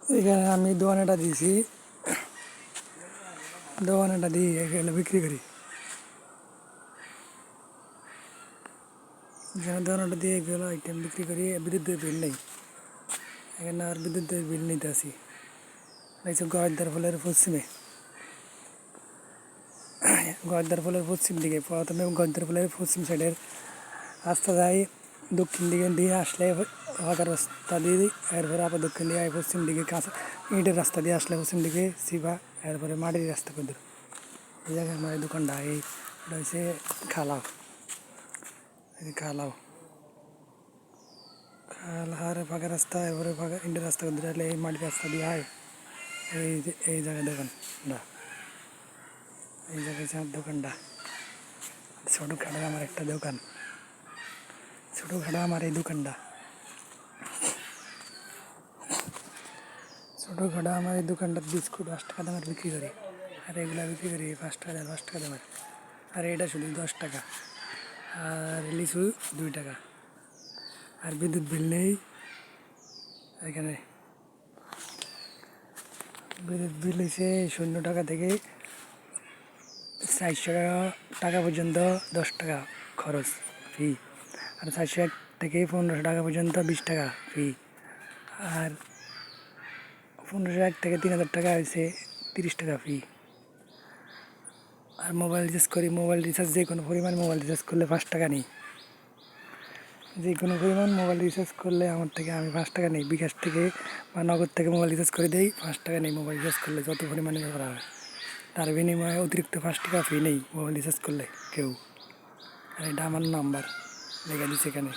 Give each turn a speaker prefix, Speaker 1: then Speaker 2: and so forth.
Speaker 1: এখানে আমি দোকানেটা দিয়েছি, দোকানেটা দিয়ে এখানে বিক্রি করি। এখানে দোকানটা দিয়ে এগুলো আইটেম বিক্রি করি। বিদ্যুতের বিল নেই এখানে, আর বিদ্যুতের বিল নিতে আসি। হচ্ছে গোয়ালদার ফলের পশ্চিমে, গোয়ালদার ফলের পশ্চিম দিকে। প্রথমে গোয়ালদার ফলের পশ্চিম সাইডের রাস্তা যায়, দক্ষিণ দিকে দিয়ে আসলে ফাঁকা রাস্তা দিয়ে দিই, এরপরে আবার দক্ষিণ দিকে পশ্চিম দিকে কাঁচা ইটের রাস্তা দিয়ে আসলে পশ্চিম দিকে সিপা, এরপরে মাটির রাস্তা করে এই জায়গায় আমার এই দোকানটা। এটা হচ্ছে খালাও, খালাও খালার ফাঁকা রাস্তা, এরপরে ফাঁকা ইটের রাস্তা করে দিলে এই মাটির রাস্তা দিয়ে হয়। এই জায়গায় দোকানটা, এই জায়গায় আমার দোকানটা ছোটোখাটো আমার একটা দোকান, ছোটোখাটো আমার এই দোকানটা, ছোটোখাটো আমার এই দোকানটা বিস্কুট 5 টাকা দামের বিক্রি করি, আর এগুলা বিক্রি করি 5 টাকা 10 টাকা দামের। আর এটা শুধু 10 টাকা, আর লিচু 2 টাকা। আর বিদ্যুৎ বিল নেই এখানে। বিদ্যুৎ বিল হয়েছে 0 টাকা থেকে 400 টাকা পর্যন্ত 10 টাকা খরচ ফি, আর 401 থেকে 1500 টাকা পর্যন্ত 20 টাকা ফি, আর 1501 থেকে 3000 টাকা হয়েছে 30 টাকা ফি। আর মোবাইল রিচার্জ করি, মোবাইল রিচার্জ যে কোনো পরিমাণ মোবাইল রিচার্জ করলে 5 টাকা নিই। যে কোনো পরিমাণ মোবাইল রিচার্জ করলে আমার থেকে আমি 5 টাকা নিই। বিকাশ থেকে বা নগদ থেকে মোবাইল রিচার্জ করে দেই, 5 টাকা নেই মোবাইল রিচার্জ করলে, যত পরিমাণে করা হয়। তার বিনিময়ে অতিরিক্ত 5 টাকা ফি নেই মোবাইল রিচার্জ করলে কেউ। আর এটা আমার নাম্বার লেখা দিচ্ছে এখানে।